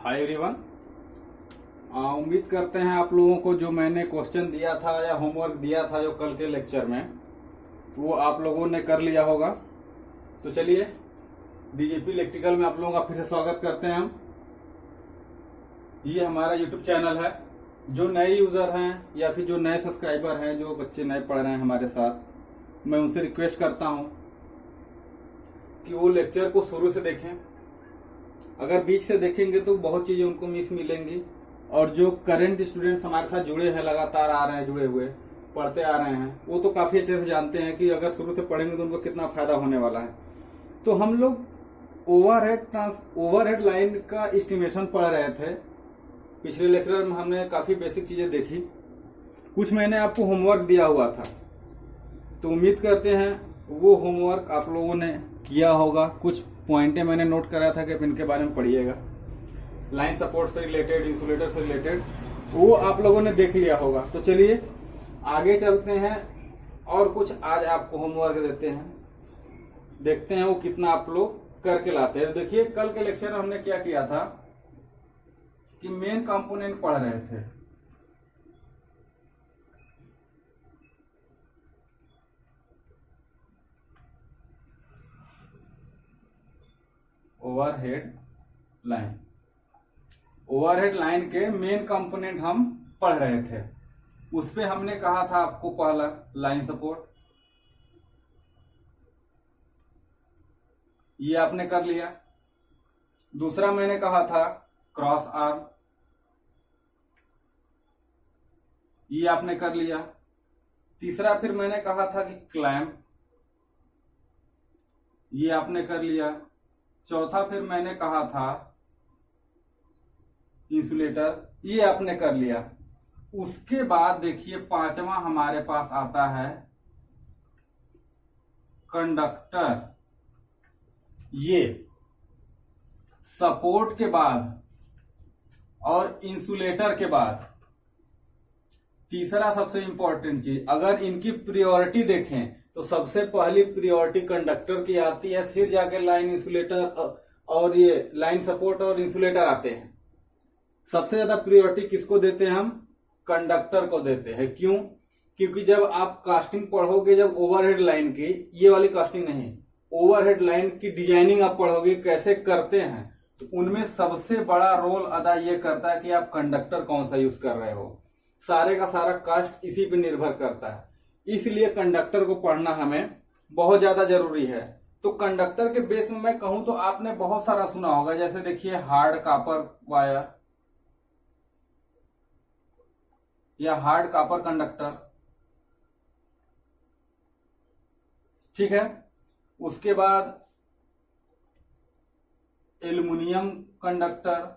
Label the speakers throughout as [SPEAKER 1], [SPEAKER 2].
[SPEAKER 1] Hi everyone. उम्मीद करते हैं आप लोगों को जो मैंने क्वेश्चन दिया था या होमवर्क दिया था जो कल के लेक्चर में वो आप लोगों ने कर लिया होगा। तो चलिए बीजेपी इलेक्ट्रिकल में आप लोगों का फिर से स्वागत करते हैं हम। ये हमारा यूट्यूब चैनल है। जो नए यूजर हैं या फिर जो नए सब्सक्राइबर हैं, जो बच्चे नए पढ़ रहे हैं हमारे साथ, मैं उनसे रिक्वेस्ट करता हूं कि वो लेक्चर को शुरू से देखें। अगर बीच से देखेंगे तो बहुत चीजें उनको मिस मिलेंगी। और जो करंट स्टूडेंट्स हमारे साथ जुड़े हैं, लगातार आ रहे हैं, जुड़े हुए पढ़ते आ रहे हैं, वो तो काफी अच्छे से जानते हैं कि अगर शुरू से पढ़ेंगे तो उनको कितना फायदा होने वाला है। तो हम लोग ओवरहेड लाइन का एस्टिमेशन पढ़ रहे थे। पिछले लेक्चर में हमने काफी बेसिक चीजें देखी। कुछ मैंने आपको होमवर्क दिया हुआ था, तो उम्मीद करते हैं वो होमवर्क आप लोगों ने किया होगा। कुछ पॉइंटें मैंने नोट कराया था कि आप इनके बारे में पढ़िएगा। लाइन सपोर्ट से रिलेटेड, इंसुलेटर से रिलेटेड, वो आप लोगों ने देख लिया होगा। तो चलिए आगे चलते हैं और कुछ आज आपको होमवर्क देते हैं, देखते हैं वो कितना आप लोग करके लाते हैं। देखिए कल के लेक्चर में हमने क्या किया था कि मेन कंपोनेंट पढ़ रहे थे। ओवरहेड लाइन के मेन कंपोनेंट हम पढ़ रहे थे। उस पे हमने कहा था आपको पहला लाइन सपोर्ट, ये आपने कर लिया। दूसरा मैंने कहा था क्रॉस आर्म, ये आपने कर लिया। तीसरा फिर मैंने कहा था कि क्लैंप, ये आपने कर लिया। चौथा फिर मैंने कहा था इंसुलेटर, ये आपने कर लिया। उसके बाद देखिए पांचवा हमारे पास आता है कंडक्टर। ये सपोर्ट के बाद और इंसुलेटर के बाद तीसरा सबसे इंपॉर्टेंट चीज, अगर इनकी प्रायोरिटी देखें तो सबसे पहली प्रायोरिटी कंडक्टर की आती है, फिर जाके लाइन इंसुलेटर और ये लाइन सपोर्ट और इंसुलेटर आते हैं। सबसे ज्यादा प्रायोरिटी किसको देते हैं हम? कंडक्टर को देते हैं। क्यों? क्योंकि जब आप कास्टिंग पढ़ोगे, जब ओवरहेड लाइन की, ये वाली कास्टिंग नहीं, ओवरहेड लाइन की डिजाइनिंग आप पढ़ोगे कैसे करते हैं, तो उनमें सबसे बड़ा रोल अदा ये करता है कि आप कंडक्टर कौन सा यूज कर रहे हो। सारे का सारा कास्ट इसी पे निर्भर करता है। इसलिए कंडक्टर को पढ़ना हमें बहुत ज्यादा जरूरी है। तो कंडक्टर के बेस में मैं कहूं तो आपने बहुत सारा सुना होगा। जैसे देखिए हार्ड कॉपर वायर या हार्ड कॉपर कंडक्टर, ठीक है। उसके बाद एल्युमिनियम कंडक्टर,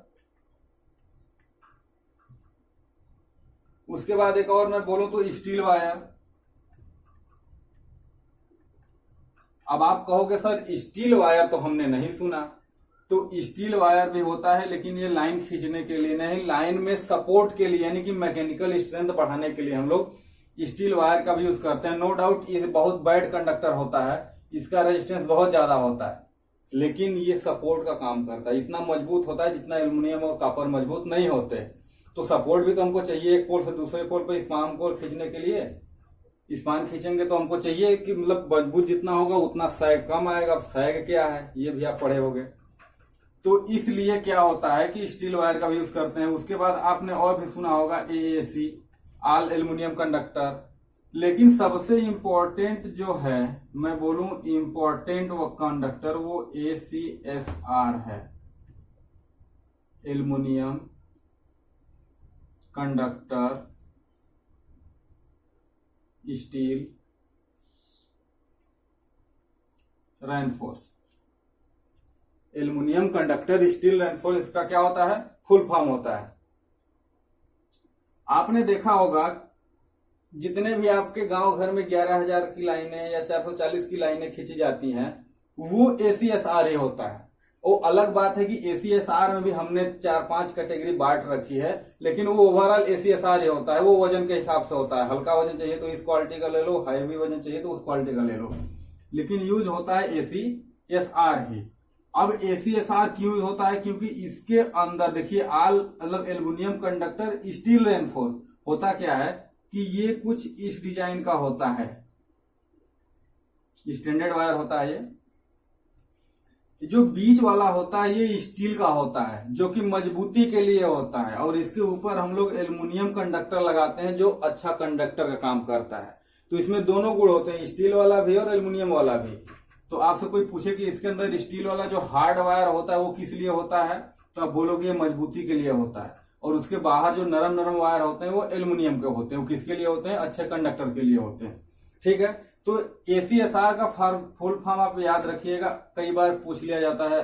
[SPEAKER 1] उसके बाद एक और मैं बोलूं तो स्टील वायर। अब आप कहोगे सर स्टील वायर तो हमने नहीं सुना। तो स्टील वायर भी होता है, लेकिन ये लाइन खींचने के लिए नहीं, लाइन में सपोर्ट के लिए, यानी कि मैकेनिकल स्ट्रेंथ बढ़ाने के लिए हम लोग स्टील वायर का भी यूज करते हैं। नो डाउट ये बहुत बैड कंडक्टर होता है, इसका रेजिस्टेंस बहुत ज्यादा होता है, लेकिन ये सपोर्ट का काम करता है। इतना मजबूत होता है जितना एल्युमिनियम और कॉपर मजबूत नहीं होते। तो सपोर्ट भी तो हमको चाहिए, एक पोल से दूसरे पोल पर स्पान पोल खींचने के लिए। स्पान खींचेंगे तो हमको चाहिए कि मतलब मजबूत जितना होगा उतना सैग कम आएगा। अब सैग क्या है ये भी आप पढ़े होंगे। तो इसलिए क्या होता है कि स्टील वायर का भी यूज करते हैं। उसके बाद आपने और भी सुना होगा AAC, ऑल एल्युमिनियम कंडक्टर। लेकिन सबसे इंपॉर्टेंट जो है, मैं बोलूं इंपॉर्टेंट वो कंडक्टर, वो ACSR है, aluminium conductor steel reinforce. Aluminium conductor steel reinforce, इसका क्या होता है? फुल फॉर्म होता है। आपने देखा होगा जितने भी आपके गांव घर में 11,000 की लाइनें या 440 की लाइनें खींची जाती हैं, वो ACSR ही होता है। वो अलग बात है कि ACSR में भी हमने 4-5 कैटेगरी बांट रखी है, लेकिन वो ओवरऑल ACSR ही होता है। वो वजन के हिसाब से होता है। हल्का वजन चाहिए तो इस क्वालिटी का ले लो, हैवी वजन चाहिए तो उस क्वालिटी का ले लो, लेकिन यूज होता है ACSR ही। अब ACSR क्यों होता है, क्योंकि इसके अंदर देखिए आल मतलब एल्युमिनियम कंडक्टर स्टील रेनफोर्स होता क्या है कि ये कुछ इस डिजाइन का होता है, स्टैंडर्ड वायर होता है। ये जो बीच वाला होता है ये स्टील का होता है जो कि मजबूती के लिए होता है, और इसके ऊपर हम लोग एल्युमिनियम कंडक्टर लगाते हैं जो अच्छा कंडक्टर का काम करता है। तो इसमें दोनों गुण होते हैं, स्टील वाला भी और एल्युमिनियम वाला भी। तो आपसे कोई पूछे कि इसके अंदर स्टील वाला जो हार्ड वायर होता है वो किस लिए होता है, तो आप बोलोगे ये मजबूती के लिए होता है, और उसके बाहर जो नरम नरम वायर होते हैं वो एल्युमिनियम के होते हैं। वो किसके लिए होते हैं, अच्छे कंडक्टर के लिए होते हैं। ठीक है, तो ACSR का फुल फॉर्म आप याद रखिएगा, कई बार पूछ लिया जाता है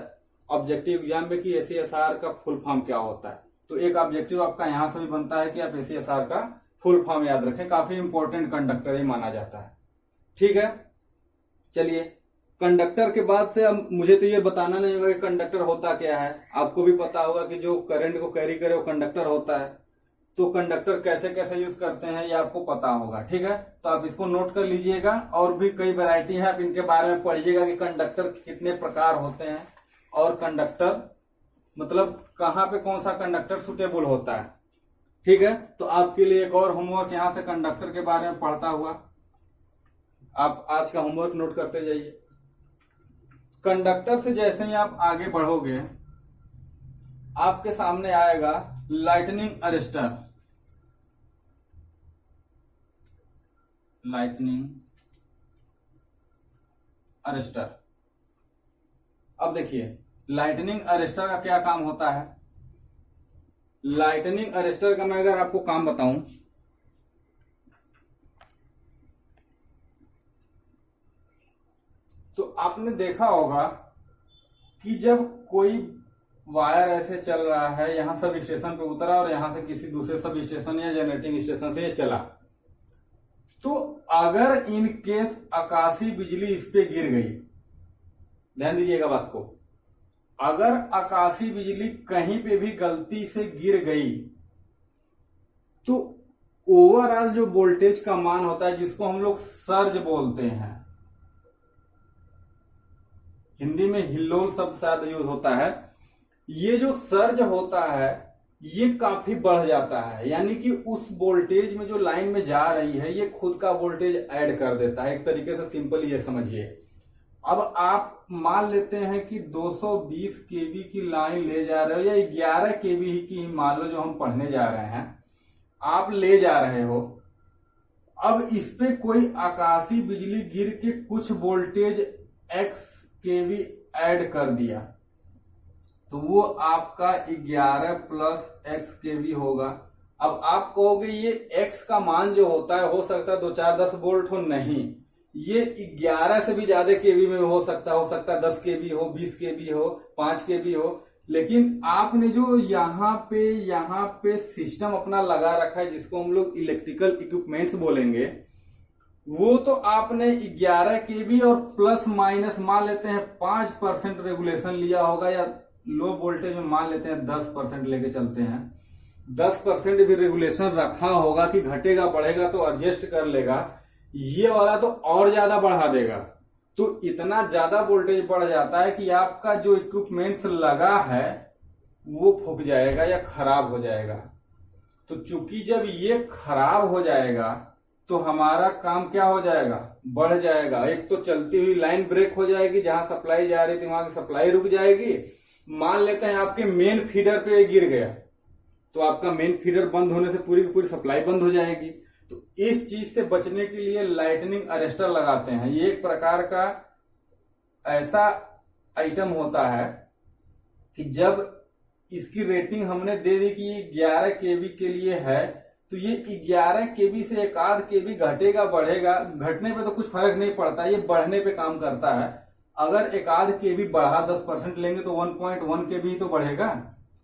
[SPEAKER 1] ऑब्जेक्टिव एग्जाम में कि ACSR का फुल फॉर्म क्या होता है। तो एक ऑब्जेक्टिव आपका यहां से भी बनता है कि आप ACSR का फुल फॉर्म याद रखें, काफी इंपॉर्टेंट कंडक्टर ही माना जाता है। ठीक है, चलिए कंडक्टर के बाद से अब मुझे तो ये बताना नहीं होगा कि कंडक्टर होता क्या है, आपको भी पता होगा कि जो करंट को कैरी करे वो कंडक्टर होता है। तो कंडक्टर कैसे कैसे यूज करते हैं ये आपको पता होगा। ठीक है, तो आप इसको नोट कर लीजिएगा, और भी कई वैरायटी है, आप इनके बारे में पढ़िएगा कि कंडक्टर कितने प्रकार होते हैं, और कंडक्टर मतलब कहाँ पे कौन सा कंडक्टर सुटेबल होता है। ठीक है, तो आपके लिए एक और होमवर्क यहाँ से कंडक्टर के बारे में पढ़ता हुआ आप आज का होमवर्क नोट करते जाइए। कंडक्टर से जैसे ही आप आगे बढ़ोगे आपके सामने आएगा लाइटनिंग अरेस्टर। लाइटनिंग अरेस्टर, अब देखिए लाइटनिंग अरेस्टर का क्या काम होता है। लाइटनिंग अरेस्टर का मैं अगर आपको काम बताऊं, तो आपने देखा होगा कि जब कोई वायर ऐसे चल रहा है, यहां सब स्टेशन पे उतरा और यहां से किसी दूसरे सब स्टेशन या जनरेटिंग स्टेशन से ये चला, तो अगर इन केस आकाशीय बिजली इस पे गिर गई, ध्यान दीजिएगा बात को, अगर आकाशीय बिजली कहीं पे भी गलती से गिर गई तो ओवरऑल जो वोल्टेज का मान होता है जिसको हम लोग सर्ज बोलते हैं, हिंदी में हिल्लोल शब्द शायद यूज होता है, ये जो सर्ज होता है ये काफी बढ़ जाता है, यानी कि उस वोल्टेज में जो लाइन में जा रही है ये खुद का वोल्टेज ऐड कर देता है। एक तरीके से सिंपल ये समझिए, अब आप मान लेते हैं कि 220 केवी की लाइन ले जा रहे हो, या 11 केवी की मान लो जो हम पढ़ने जा रहे हैं, आप ले जा रहे हो। अब इस पे कोई आकाशीय बिजली गिर के कुछ वोल्टेज x केवी ऐड कर दिया, तो वो आपका 11 प्लस x केवी होगा। अब आप कहोगे ये x का मान जो होता है हो सकता है 2 4 10 वोल्ट हो, नहीं, ये 11 से भी ज्यादा केवी में हो सकता है 10 केवी हो, 20 केवी हो, 5 केवी हो, लेकिन आपने जो यहाँ पे सिस्टम अपना लगा रखा है जिसको हम लोग इलेक्ट्रिकल इक्विपमेंट्स बोलेंगे, वो तो आपने 11 केवी और प्लस माइनस मान लेते हैं 5% रेगुलेशन लिया होगा, या लो वोल्टेज में मान लेते हैं 10% लेके चलते हैं, 10% भी रेगुलेशन रखा होगा कि घटेगा बढ़ेगा तो एडजस्ट कर लेगा, ये वाला तो और ज्यादा बढ़ा देगा। तो इतना ज्यादा वोल्टेज बढ़ जाता है कि आपका जो इक्विपमेंट्स लगा है वो फूक जाएगा या खराब हो जाएगा। तो चूंकि जब ये खराब हो जाएगा तो हमारा काम क्या हो जाएगा, बढ़ जाएगा। एक तो चलती हुई लाइन ब्रेक हो जाएगी, जहां सप्लाई जा रही थी वहां की सप्लाई रुक जाएगी। मान लेते हैं आपके मेन फीडर पे गिर गया, तो आपका मेन फीडर बंद होने से पूरी की पूरी सप्लाई बंद हो जाएगी। तो इस चीज से बचने के लिए लाइटनिंग अरेस्टर लगाते हैं। ये एक प्रकार का ऐसा आइटम होता है कि जब इसकी रेटिंग हमने दे दी कि ये 11 केवी के लिए है, तो ये 11 केवी से एक आध केवी घटेगा बढ़ेगा, घटने पे तो कुछ फर्क नहीं पड़ता, ये बढ़ने पे काम करता है। अगर एक आध केवी बढ़ा 10% लेंगे तो 1.1 केवी तो बढ़ेगा,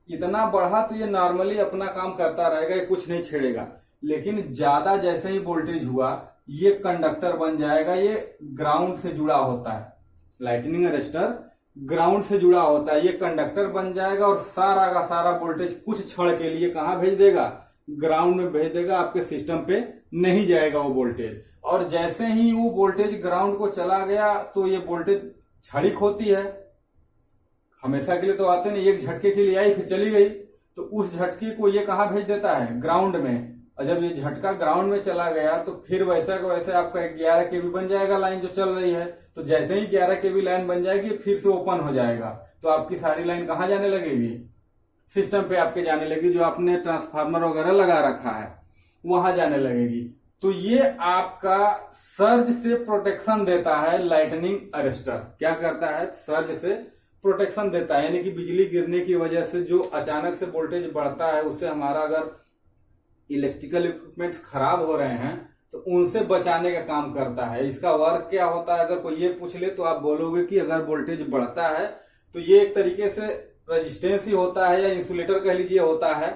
[SPEAKER 1] इतना बढ़ा तो ये नॉर्मली अपना काम करता रहेगा, ये कुछ नहीं छेड़ेगा। लेकिन ज्यादा जैसे ही वोल्टेज हुआ ये कंडक्टर बन जाएगा, ये ग्राउंड से जुड़ा होता है। लाइटनिंग अरेस्टर ग्राउंड से जुड़ा होता है, ये कंडक्टर बन जाएगा और सारा का सारा वोल्टेज कुछ क्षण के लिए कहाँ भेज देगा, ग्राउंड में भेज देगा, आपके सिस्टम पे नहीं जाएगा वो वोल्टेज। और जैसे ही वो वोल्टेज ग्राउंड को चला गया तो ये वोल्टेज क्षणिक होती है, हमेशा के लिए तो आते नहीं, एक झटके के लिए आई फिर चली गई, तो उस झटके को ये कहाँ भेज देता है, ग्राउंड में। और जब ये झटका ग्राउंड में चला गया तो फिर वैसा का वैसे आपका 11 kV बन जाएगा लाइन जो चल रही है। तो जैसे ही 11 kV लाइन बन जाएगी फिर से ओपन हो जाएगा, तो आपकी सारी लाइन कहाँ जाने लगेगी, सिस्टम पे आपके जाने लगेगी, जो आपने ट्रांसफार्मर वगैरह लगा रखा है वहां जाने लगेगी। तो ये आपका सर्ज से प्रोटेक्शन देता है लाइटनिंग अरेस्टर। क्या करता है, सर्ज से प्रोटेक्शन देता है, यानी कि बिजली गिरने की वजह से जो अचानक से वोल्टेज बढ़ता है उससे हमारा अगर इलेक्ट्रिकल इक्विपमेंट्स खराब हो रहे हैं तो उनसे बचाने का काम करता है। इसका वर्क क्या होता है, अगर कोई ये पूछ ले तो आप बोलोगे कि अगर वोल्टेज बढ़ता है तो ये एक तरीके से रेजिस्टेंस ही होता है, या इंसुलेटर कह लीजिए होता है।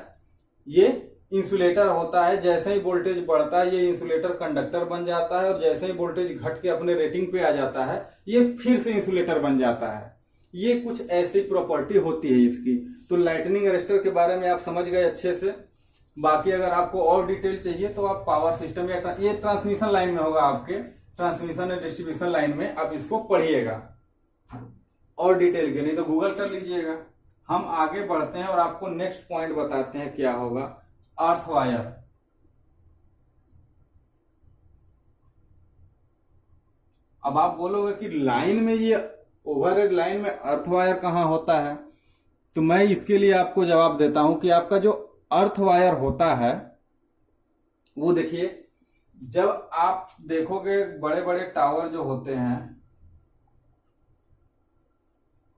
[SPEAKER 1] ये इंसुलेटर होता है, जैसे ही वोल्टेज बढ़ता है ये इंसुलेटर कंडक्टर बन जाता है, और जैसे ही वोल्टेज घट के अपने रेटिंग पे आ जाता है ये फिर से इंसुलेटर बन जाता है। ये कुछ ऐसी प्रॉपर्टी होती है इसकी। तो लाइटनिंग अरेस्टर के बारे में आप समझ गए अच्छे से। बाकी अगर आपको और डिटेल चाहिए तो आप पावर सिस्टम या ये ट्रांसमिशन लाइन में होगा, आपके ट्रांसमिशन और डिस्ट्रीब्यूशन लाइन में आप इसको पढ़िएगा और डिटेल के, नहीं तो गूगल कर लीजिएगा। हम आगे बढ़ते हैं और आपको नेक्स्ट पॉइंट बताते हैं क्या होगा, अर्थ वायर। अब आप बोलोगे कि लाइन में ये ओवरहेड लाइन में अर्थ वायर कहाँ होता है, तो मैं इसके लिए आपको जवाब देता हूं कि आपका जो अर्थ वायर होता है वो देखिए, जब आप देखोगे बड़े बड़े टावर जो होते हैं,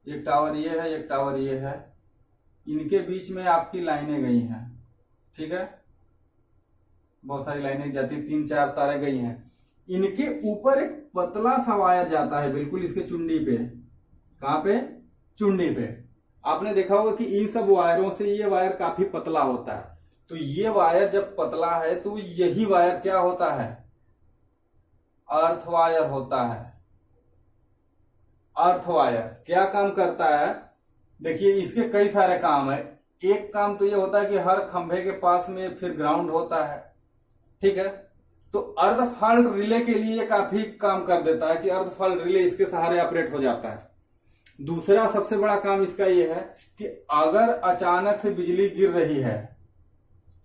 [SPEAKER 1] एक टावर ये है, एक टावर ये है, इनके बीच में आपकी लाइनें गई हैं, ठीक है, बहुत सारी लाइनें जाती, 3-4 तारें गई हैं। इनके ऊपर एक पतला सा वायर जाता है, बिल्कुल इसके चुंडी पे। कहाँ पे, चुंडी पे। आपने देखा होगा कि इन सब वायरों से ये वायर काफी पतला होता है। तो ये वायर जब पतला है तो यही वायर क्या होता है, अर्थ वायर होता है। अर्थ वायर क्या काम करता है, देखिए इसके कई सारे काम है। एक काम तो ये होता है कि हर खंभे के पास में फिर ग्राउंड होता है, ठीक है। तो अर्थ फॉल्ट रिले के लिए काफी काम कर देता है कि अर्थ फॉल्ट रिले इसके सहारे ऑपरेट हो जाता है। दूसरा सबसे बड़ा काम इसका ये है कि अगर अचानक से बिजली गिर रही है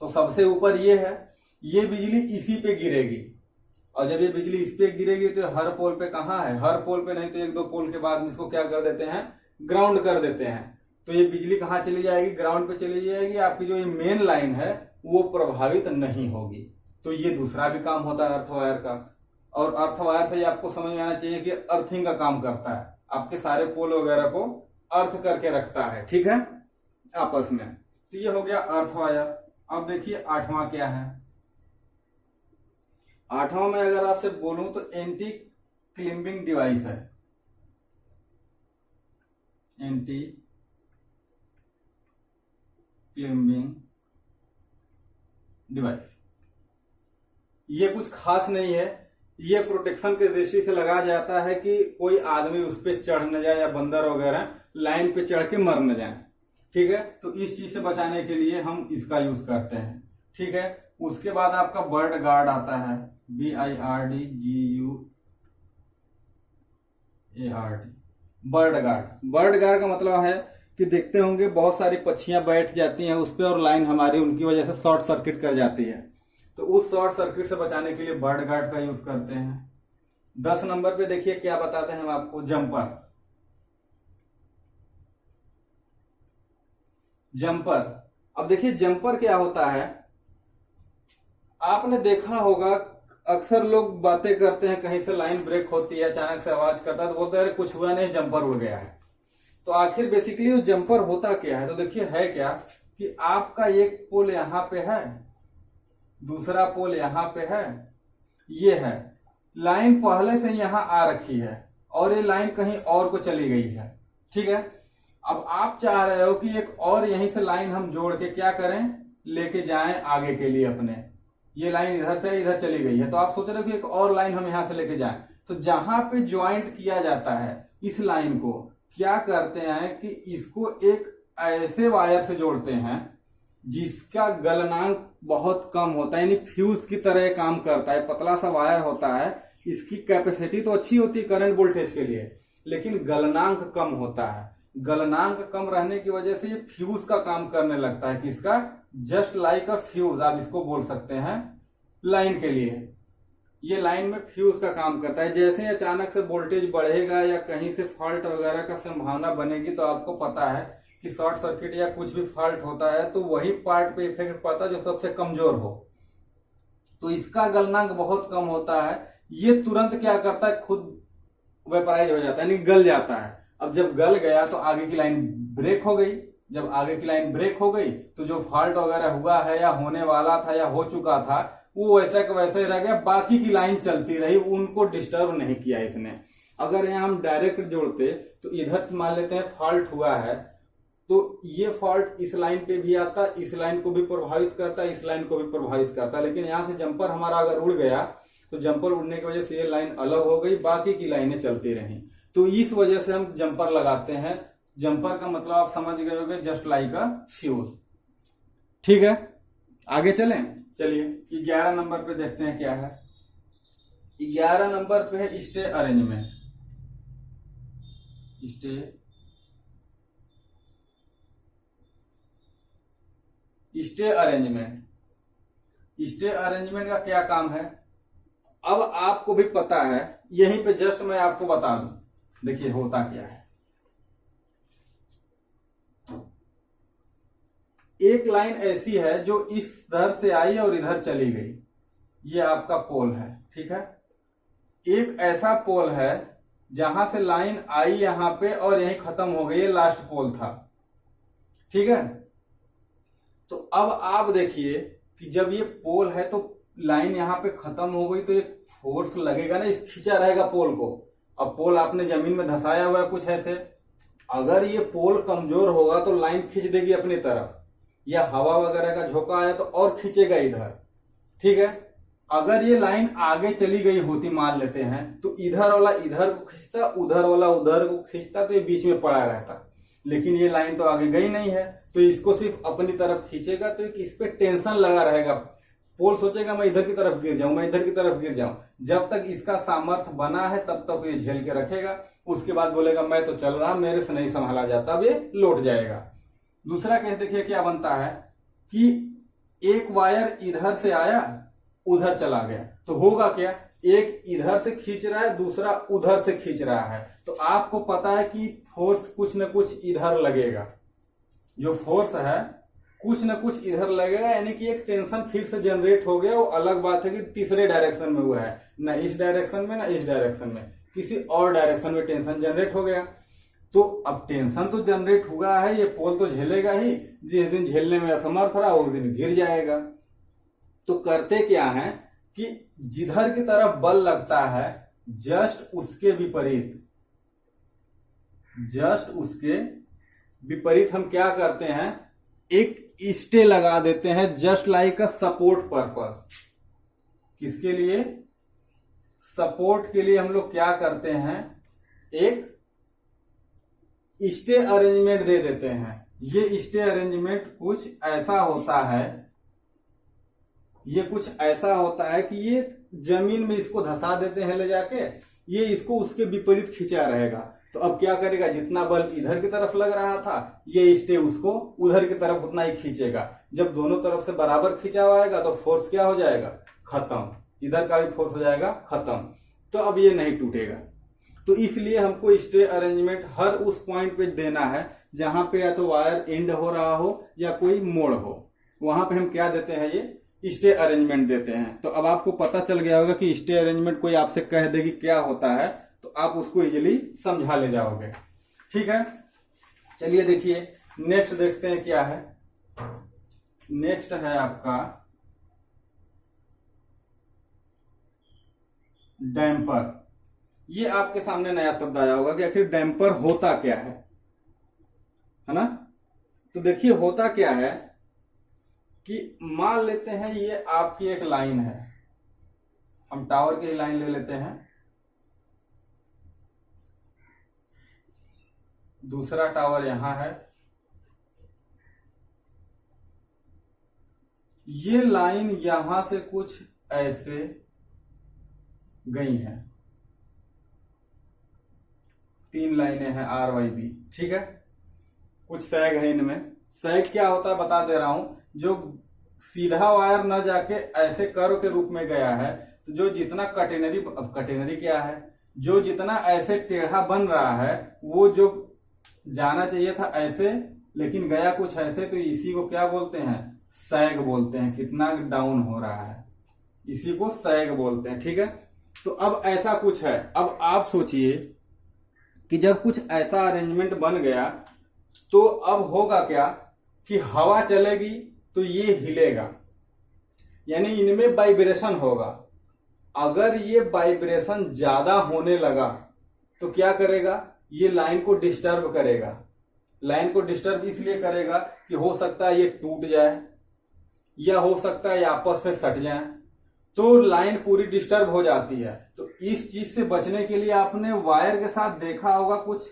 [SPEAKER 1] तो सबसे ऊपर ये है, ये बिजली इसी पे गिरेगी, और जब ये बिजली इस पे गिरेगी तो हर पोल पे कहाँ है, हर पोल पे नहीं तो 1-2 पोल के बाद इसको क्या कर देते हैं, ग्राउंड कर देते हैं। तो ये बिजली कहाँ चली जाएगी, ग्राउंड पे चली जाएगी। आपकी जो ये मेन लाइन है वो प्रभावित नहीं होगी। तो ये दूसरा भी काम होता है अर्थ वायर का। और अर्थ वायर से आपको समझ में आना चाहिए कि अर्थिंग का काम करता है, आपके सारे पोल वगैरह को अर्थ करके रखता है, ठीक है, आपस में। तो ये हो गया अर्थ वायर। अब देखिए 8वां क्या है। 8वां में अगर आपसे बोलूं तो एंटी क्लिम्बिंग डिवाइस है। एंटी क्लिम्बिंग डिवाइस ये कुछ खास नहीं है, ये प्रोटेक्शन के दृष्टि से लगाया जाता है कि कोई आदमी उस पर चढ़ न जाए या बंदर वगैरह लाइन पे चढ़ के मर न जाए, ठीक है। तो इस चीज से बचाने के लिए हम इसका यूज करते हैं, ठीक है। उसके बाद आपका बर्ड गार्ड आता है, BIRDGUARD, bird guard. Bird guard का मतलब है कि देखते होंगे बहुत सारी पक्षियां बैठ जाती हैं उस पर और लाइन हमारी उनकी वजह से शॉर्ट सर्किट कर जाती है। तो उस शॉर्ट सर्किट से बचाने के लिए बर्ड गार्ड का यूज करते हैं। 10 नंबर पे देखिए क्या बताते हैं हम आपको, जंपर। जंपर, अब देखिए जंपर क्या होता है, आपने देखा होगा अक्सर लोग बातें करते हैं, कहीं से लाइन ब्रेक होती है, अचानक से आवाज करता है तो बोलते हैं कुछ हुआ नहीं, जंपर उड़ गया है। तो आखिर बेसिकली वो जंपर होता क्या है, तो देखिए है क्या कि आपका एक पोल यहाँ पे है, दूसरा पोल यहाँ पे है, ये है लाइन पहले से यहाँ आ रखी है और ये लाइन कहीं और को चली गई है, ठीक है। अब आप चाह रहे हो कि एक और यहीं से लाइन हम जोड़ के क्या करें, लेके जाएं आगे के लिए अपने, ये लाइन इधर से इधर चली गई है तो आप सोच रहे हो कि एक और लाइन हम यहाँ से लेके जाएं। तो जहां पे ज्वाइंट किया जाता है इस लाइन को क्या करते हैं कि इसको एक ऐसे वायर से जोड़ते हैं जिसका गलनांक बहुत कम होता है, यानी फ्यूज की तरह काम करता है, पतला सा वायर होता है। इसकी कैपेसिटी तो अच्छी होती है करंट वोल्टेज के लिए, लेकिन गलनांक कम होता है। गलनांक कम रहने की वजह से ये फ्यूज का काम करने लगता है। किसका? जस्ट लाइक अ फ्यूज, आप इसको बोल सकते हैं लाइन के लिए। ये लाइन में फ्यूज का काम करता है। जैसे ही अचानक से वोल्टेज बढ़ेगा या कहीं से फॉल्ट वगैरह का संभावना बनेगी तो आपको पता है कि शॉर्ट सर्किट या कुछ भी फॉल्ट होता है तो वही पार्ट पे इफेक्ट पड़ता है जो सबसे कमजोर हो। तो इसका गलनांक बहुत कम होता है। ये तुरंत क्या करता है, खुद वेपराइज हो जाता है, यानी गल जाता है। अब जब गल गया तो आगे की लाइन ब्रेक हो गई। जब आगे की लाइन ब्रेक हो गई तो जो फॉल्ट वगैरह हुआ है या होने वाला था या हो चुका था वो वैसा का वैसा ही रह गया, बाकी की लाइन चलती रही, उनको डिस्टर्ब नहीं किया इसने। अगर यहाँ हम डायरेक्ट जोड़ते तो इधर मान लेते हैं फॉल्ट हुआ है तो ये फॉल्ट इस लाइन पे भी आता, इस लाइन को भी प्रभावित करता, इस लाइन को भी प्रभावित करता। लेकिन यहाँ से जंपर हमारा अगर उड़ गया तो जंपर उड़ने की वजह से ये लाइन अलग हो गई, बाकी की लाइनें चलती रहीं। तो इस वजह से हम जंपर लगाते हैं। जंपर का मतलब आप समझ गए होंगे, जस्ट लाइक अ फ्यूज। ठीक है, आगे चलें। चलिए 11 नंबर पे देखते हैं क्या है। 11 नंबर पे है स्टे अरेंजमेंट। स्टे अरेंजमेंट का क्या काम है अब आपको भी पता है, यहीं पे जस्ट मैं आपको बता दूं। देखिए होता क्या है, एक लाइन ऐसी है जो इस दर से आई और इधर चली गई, ये आपका पोल है। ठीक है, एक ऐसा पोल है जहां से लाइन आई यहां पे और यहीं खत्म हो गई, ये लास्ट पोल था। ठीक है, तो अब आप देखिए कि जब ये पोल है तो लाइन यहां पे खत्म हो गई तो एक फोर्स लगेगा ना, इस खींचा रहेगा पोल को। अब पोल आपने जमीन में धंसाया हुआ है कुछ ऐसे, अगर ये पोल कमजोर होगा तो लाइन खींच देगी अपनी तरफ, या हवा वगैरह का झोंका आया तो और खींचेगा इधर। ठीक है, अगर ये लाइन आगे चली गई होती मान लेते हैं तो इधर वाला इधर को खींचता, उधर वाला उधर को खींचता, तो ये बीच में पड़ा रहता। लेकिन ये लाइन तो आगे गई नहीं है तो इसको सिर्फ अपनी तरफ खींचेगा, तो इस पे टेंशन लगा रहेगा। पोल सोचेगा मैं इधर की तरफ गिर जाऊं, मैं इधर की तरफ गिर जाऊं। जब तक इसका सामर्थ्य बना है तब तक ये झेल के रखेगा, उसके बाद बोलेगा मैं तो चल रहा, मेरे से नहीं संभाला जाता, अब ये लौट जाएगा। दूसरा केस देखिए क्या बनता है कि एक वायर इधर से आया उधर चला गया, तो होगा क्या, एक इधर से खींच रहा है दूसरा उधर से खींच रहा है, तो आपको पता है कि फोर्स कुछ न कुछ इधर लगेगा। जो फोर्स है कुछ न कुछ इधर लगेगा, यानी कि एक टेंशन फिर से जनरेट हो गया। वो अलग बात है कि तीसरे डायरेक्शन में हुआ है, ना इस डायरेक्शन में ना इस डायरेक्शन में, किसी और डायरेक्शन में टेंशन जनरेट हो गया। तो अब टेंशन तो जनरेट हुआ है, ये पोल तो झेलेगा ही, जिस दिन झेलने में असमर्थ रहा उस दिन गिर जाएगा। तो करते क्या है कि जिधर की तरफ बल लगता है जस्ट उसके विपरीत हम क्या करते हैं, एक स्टे लगा देते हैं, just like a support purpose. किसके लिए? सपोर्ट के लिए हम लोग क्या करते हैं, एक स्टे अरेंजमेंट दे देते हैं। ये स्टे अरेंजमेंट कुछ ऐसा होता है कि ये जमीन में इसको धंसा देते हैं ले जाके, ये इसको उसके विपरीत खींचा रहेगा। तो अब क्या करेगा, जितना बल इधर की तरफ लग रहा था ये स्टे उसको उधर की तरफ उतना ही खींचेगा। जब दोनों तरफ से बराबर खींचा हुआ आएगा तो फोर्स क्या हो जाएगा, खत्म, इधर का भी फोर्स हो जाएगा खत्म। तो अब ये नहीं टूटेगा। तो इसलिए हमको स्टे अरेंजमेंट हर उस पॉइंट पे देना है जहां पे या तो वायर एंड हो रहा हो या कोई मोड़ हो, वहां पे हम क्या देते हैं, ये स्टे अरेंजमेंट देते हैं। तो अब आपको पता चल गया होगा कि स्टे अरेंजमेंट कोई आपसे कह दे कि क्या होता है तो आप उसको इजीली समझा ले जाओगे। ठीक है, चलिए देखिए नेक्स्ट देखते हैं क्या है। नेक्स्ट है आपका डैम्पर। ये आपके सामने नया शब्द आया होगा कि आखिर डैम्पर होता क्या है ना। तो देखिए होता क्या है कि मान लेते हैं ये आपकी एक लाइन है, हम टावर की लाइन ले लेते हैं, दूसरा टावर यहां है, ये लाइन यहां से कुछ ऐसे गई हैं, 3 लाइनें हैं RYB। ठीक है, कुछ सैग है इनमें। सैग क्या होता है बता दे रहा हूं। जो सीधा वायर न जाके ऐसे कर्व के रूप में गया है, तो जो जितना कटेनरी, अब कटेनरी क्या है, जो जितना ऐसे टेढ़ा बन रहा है वो जो जाना चाहिए था ऐसे लेकिन गया कुछ ऐसे, तो इसी को क्या बोलते हैं, सैग बोलते हैं। कितना डाउन हो रहा है, इसी को सैग बोलते हैं। ठीक है, तो अब ऐसा कुछ है। अब आप सोचिए कि जब कुछ ऐसा अरेंजमेंट बन गया तो अब होगा क्या कि हवा चलेगी तो ये हिलेगा, यानी इनमें वाइब्रेशन होगा। अगर ये वाइब्रेशन ज्यादा होने लगा तो क्या करेगा, ये लाइन को डिस्टर्ब करेगा। लाइन को डिस्टर्ब इसलिए करेगा कि हो सकता है ये टूट जाए या हो सकता है ये आपस में सट जाए, तो लाइन पूरी डिस्टर्ब हो जाती है। तो इस चीज से बचने के लिए आपने वायर के साथ देखा होगा कुछ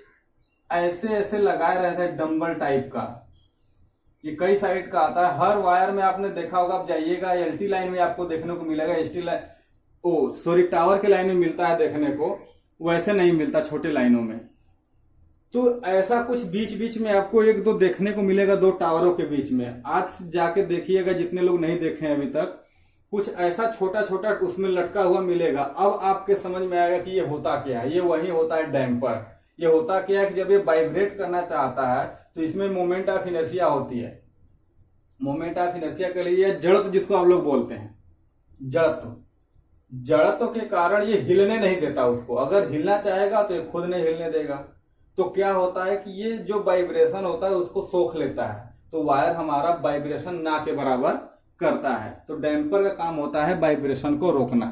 [SPEAKER 1] ऐसे ऐसे लगाए रहते हैं डंबल टाइप का, ये कई साइड का आता है। हर वायर में आपने देखा होगा, आप जाइएगा एलटी लाइन में आपको देखने को मिलेगा, एसटी लाइन टावर के लाइन में मिलता है देखने को, वैसे नहीं मिलता छोटे लाइनों में। तो ऐसा कुछ बीच बीच में आपको एक दो देखने को मिलेगा, दो टावरों के बीच में। आज जाके देखिएगा, जितने लोग नहीं देखे हैं अभी तक, कुछ ऐसा छोटा छोटा उसमें लटका हुआ मिलेगा। अब आपके समझ में आएगा कि ये होता क्या है। ये वही होता है डैम्पर। ये होता क्या है कि जब ये वाइब्रेट करना चाहता है तो इसमें मोमेंट ऑफ इनर्शिया होती है। मोमेंट ऑफ इनर्शिया के लिए जड़त्व जिसको आप लोग बोलते हैं, जड़त्व के कारण ये हिलने नहीं देता उसको। अगर हिलना चाहेगा तो ये खुद नहीं हिलने देगा। तो क्या होता है कि ये जो वाइब्रेशन होता है उसको सोख लेता है, तो वायर हमारा वाइब्रेशन ना के बराबर करता है। तो डैम्पर का काम होता है वाइब्रेशन को रोकना।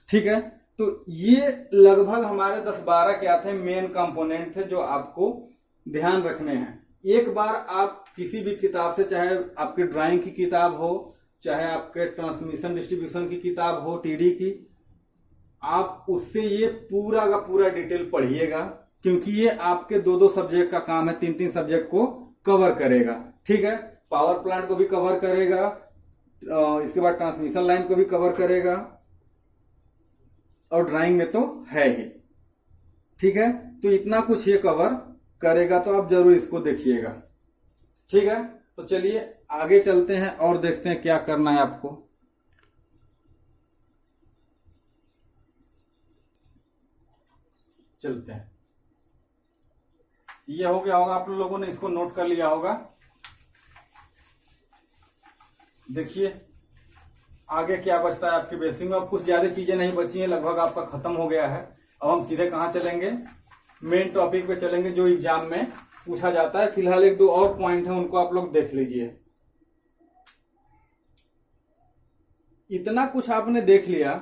[SPEAKER 1] ठीक है, तो ये लगभग हमारे 10-12 क्या थे मेन कंपोनेंट थे जो आपको ध्यान रखने हैं। एक बार आप किसी भी किताब से, चाहे आपके ड्राइंग की किताब हो, चाहे आपके ट्रांसमिशन डिस्ट्रीब्यूशन की किताब हो टीडी की, आप उससे ये पूरा का पूरा डिटेल पढ़िएगा, क्योंकि ये आपके 2-2 सब्जेक्ट का काम है, 3-3 सब्जेक्ट को कवर करेगा। ठीक है, पावर प्लांट को भी कवर करेगा, इसके बाद ट्रांसमिशन लाइन को भी कवर करेगा, और ड्राइंग में तो है ही। ठीक है, तो इतना कुछ ये कवर करेगा, तो आप जरूर इसको देखिएगा। ठीक है, तो चलिए आगे चलते हैं और देखते हैं क्या करना है आपको। चलते हैं, ये हो गया होगा, आप लोगों ने इसको नोट कर लिया होगा। देखिए आगे क्या बचता है आपके बेसिक में। अब कुछ ज्यादा चीजें नहीं बची हैं, लगभग आपका खत्म हो गया है। अब हम सीधे कहाँ चलेंगे, मेन टॉपिक पे चलेंगे जो एग्जाम में पूछा जाता है। फिलहाल 1-2 और पॉइंट है, उनको आप लोग देख लीजिए। इतना कुछ आपने देख लिया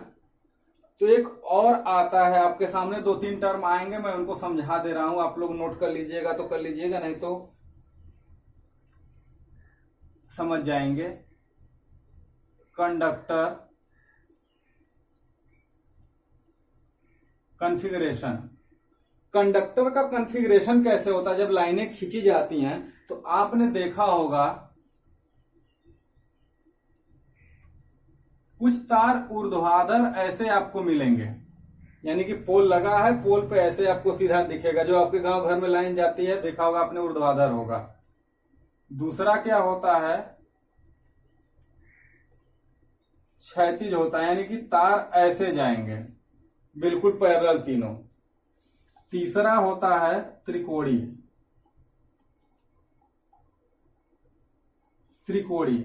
[SPEAKER 1] तो एक और आता है आपके सामने, 2-3 टर्म आएंगे, मैं उनको समझा दे रहा हूं, आप लोग नोट कर लीजिएगा तो कर लीजिएगा, नहीं तो समझ जाएंगे। Conductor configuration. कंडक्टर का कॉन्फ़िगरेशन कैसे होता है, जब लाइनें खींची जाती हैं तो आपने देखा होगा कुछ तार ऊर्ध्वाधर ऐसे आपको मिलेंगे, यानी कि पोल लगा है, पोल पे ऐसे आपको सीधा दिखेगा। जो आपके गांव घर में लाइन जाती है देखा होगा आपने, ऊर्ध्वाधर होगा। दूसरा क्या होता है, क्षैतिज होता है, यानी कि तार ऐसे जाएंगे बिल्कुल पैरेलल तीनों। तीसरा होता है त्रिकोणीय। त्रिकोणीय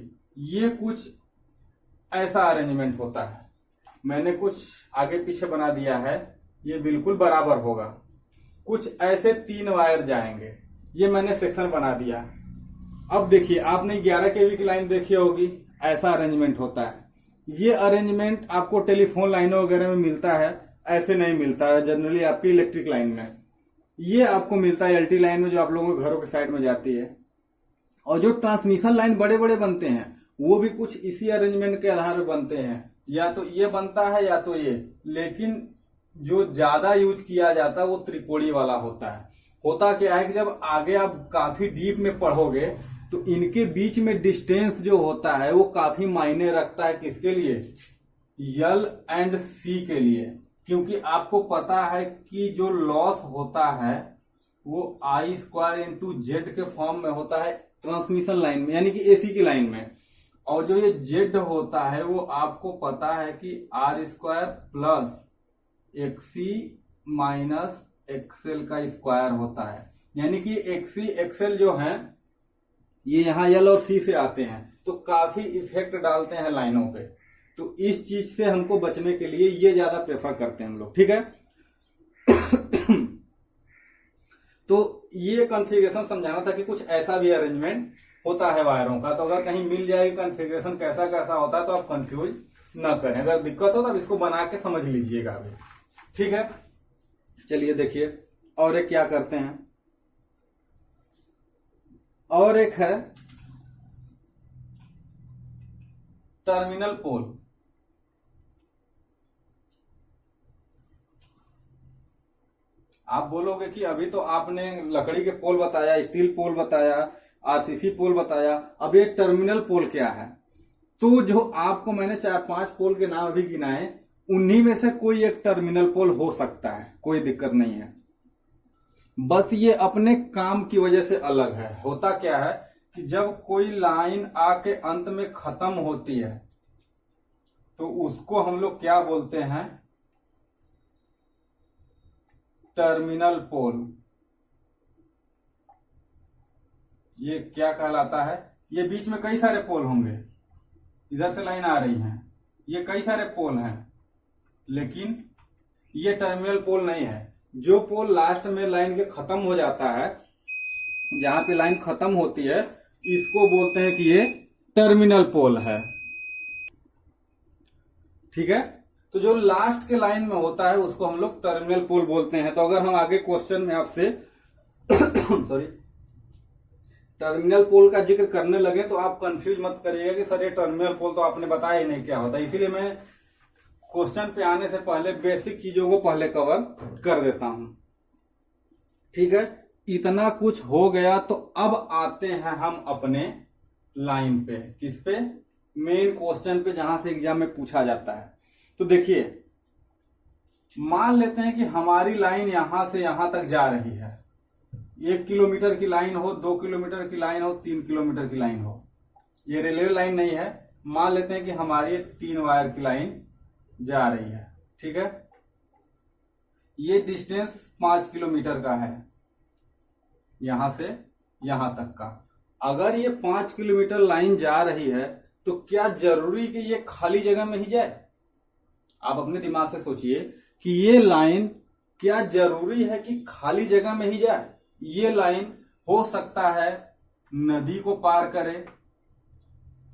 [SPEAKER 1] ये कुछ ऐसा अरेंजमेंट होता है, मैंने कुछ आगे पीछे बना दिया है, ये बिल्कुल बराबर होगा। कुछ ऐसे 3 वायर जाएंगे, ये मैंने सेक्शन बना दिया। अब देखिए, आपने 11 kV की लाइन देखी होगी, ऐसा अरेंजमेंट होता है। ये अरेंजमेंट आपको टेलीफोन लाइनों वगैरह में मिलता है, ऐसे नहीं मिलता है जनरली आपकी इलेक्ट्रिक लाइन में। ये आपको मिलता है एलटी लाइन में, जो आप लोगों के घरों के साइड में जाती है। और जो ट्रांसमिशन लाइन बड़े बड़े बनते हैं वो भी कुछ इसी अरेंजमेंट के आधार पर बनते हैं, या तो ये बनता है या तो ये। लेकिन जो ज्यादा यूज किया जाता है वो त्रिकोणीय वाला होता है। होता क्या है कि जब आगे आप काफी डीप में पढ़ोगे तो इनके बीच में डिस्टेंस जो होता है वो काफी मायने रखता है। किसके लिए, यल एंड सी के लिए। क्योंकि आपको पता है कि जो लॉस होता है वो आई स्क्वायर इंटू जेड के फॉर्म में होता है ट्रांसमिशन लाइन में, यानी कि एसी की लाइन में। और जो ये जेड होता है वो आपको पता है कि r square plus x y minus x l का स्क्वायर होता है, यानी कि एक्सी एक्सएल जो है ये यहाँ एल और सी से आते हैं, तो काफी इफेक्ट डालते हैं लाइनों पे। तो इस चीज से हमको बचने के लिए ये ज्यादा प्रेफर करते हैं हम लोग, ठीक है। तो ये कॉन्फ़िगरेशन समझाना था कि कुछ ऐसा भी अरेंजमेंट होता है वायरों का, तो अगर कहीं मिल जाएगी कॉन्फ़िगरेशन कैसा कैसा होता है तो आप कंफ्यूज न करें। अगर दिक्कत हो तो आप इसको बना के समझ लीजिएगा अभी, ठीक है। चलिए देखिए और एक क्या करते हैं, और एक है टर्मिनल पोल। आप बोलोगे कि अभी तो आपने लकड़ी के पोल बताया, स्टील पोल बताया, आरसीसी पोल बताया, अब ये टर्मिनल पोल क्या है। तो जो आपको मैंने 4-5 पोल के नाम अभी गिनाए, उन्हीं में से कोई एक टर्मिनल पोल हो सकता है, कोई दिक्कत नहीं है। बस ये अपने काम की वजह से अलग है। होता क्या है कि जब कोई लाइन आके अंत में खत्म होती है तो उसको हम लोग क्या बोलते हैं, टर्मिनल पोल। ये क्या कहलाता है, ये बीच में कई सारे पोल होंगे, इधर से लाइन आ रही है, ये कई सारे पोल हैं, लेकिन ये टर्मिनल पोल नहीं है। जो पोल लास्ट में लाइन के खत्म हो जाता है, जहां पे लाइन खत्म होती है, इसको बोलते हैं कि ये टर्मिनल पोल है, ठीक है। तो जो लास्ट के लाइन में होता है उसको हम लोग टर्मिनल पोल बोलते हैं। तो अगर हम आगे क्वेश्चन में आपसे सॉरी टर्मिनल पोल का जिक्र करने लगे तो आप कंफ्यूज मत करिएगा कि सर ये टर्मिनल पोल तो आपने बताया ही नहीं क्या होता। इसीलिए मैं क्वेश्चन पे आने से पहले बेसिक चीजों को पहले कवर कर देता हूं, ठीक है। इतना कुछ हो गया तो अब आते हैं हम अपने लाइन पे, किस पे, मेन क्वेश्चन पे, जहां से एग्जाम में पूछा जाता है। तो देखिए मान लेते हैं कि हमारी लाइन यहां से यहां तक जा रही है, 1 किलोमीटर की लाइन हो, 2 किलोमीटर की लाइन हो, 3 किलोमीटर की लाइन हो। ये रेलवे लाइन नहीं है, मान लेते हैं कि हमारी 3 वायर की लाइन जा रही है, ठीक है। ये डिस्टेंस 5 किलोमीटर का है यहां से यहां तक का। अगर ये 5 किलोमीटर लाइन जा रही है तो क्या जरूरी कि ये खाली जगह में ही जाए? आप अपने दिमाग से सोचिए कि ये लाइन क्या जरूरी है कि खाली जगह में ही जाए? ये लाइन हो सकता है नदी को पार करे,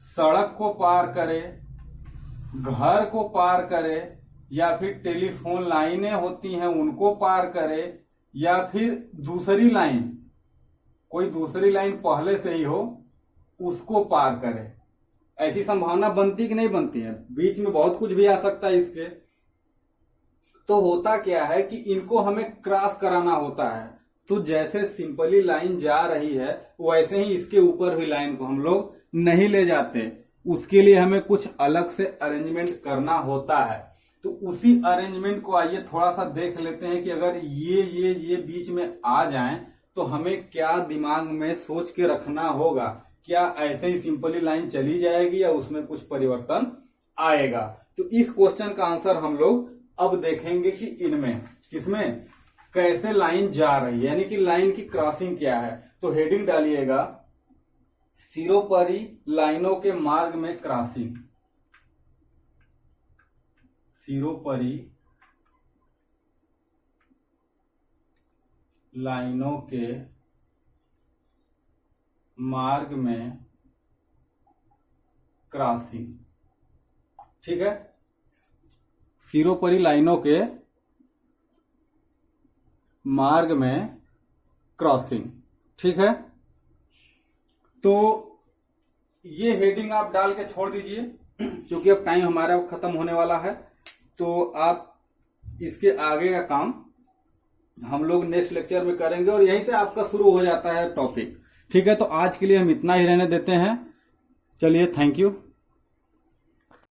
[SPEAKER 1] सड़क को पार करे, घर को पार करे, या फिर टेलीफोन लाइनें होती हैं उनको पार करे, या फिर दूसरी लाइन, कोई दूसरी लाइन पहले से ही हो उसको पार करे। ऐसी संभावना बनती कि नहीं बनती है? बीच में बहुत कुछ भी आ सकता है इसके। तो होता क्या है कि इनको हमें क्रॉस कराना होता है। तो जैसे सिंपली लाइन जा रही है वैसे ही इसके ऊपर हुई लाइन को हम लोग नहीं ले जाते, उसके लिए हमें कुछ अलग से अरेंजमेंट करना होता है। तो उसी अरेंजमेंट को आइए थोड़ा सा देख लेते हैं कि अगर ये बीच में आ जाएं तो हमें क्या दिमाग में सोच के रखना होगा। क्या ऐसे ही सिंपली लाइन चली जाएगी या उसमें कुछ परिवर्तन आएगा? तो इस क्वेश्चन का आंसर हम लोग अब देखेंगे कि इनमें किसमें कैसे लाइन जा रही है, यानी कि लाइन की क्रॉसिंग क्या है। तो हेडिंग डालिएगा, सिरोपरी लाइनों के मार्ग में क्रॉसिंग। सिरोपरी लाइनों के मार्ग में क्रॉसिंग, ठीक है। सिरोपरी लाइनों के मार्ग में क्रॉसिंग, ठीक है। तो ये हेडिंग आप डाल के छोड़ दीजिए क्योंकि अब टाइम हमारा खत्म होने वाला है। तो आप इसके आगे का काम हम लोग नेक्स्ट लेक्चर में करेंगे और यहीं से आपका शुरू हो जाता है टॉपिक, ठीक है। तो आज के लिए हम इतना ही रहने देते हैं। चलिए, थैंक यू।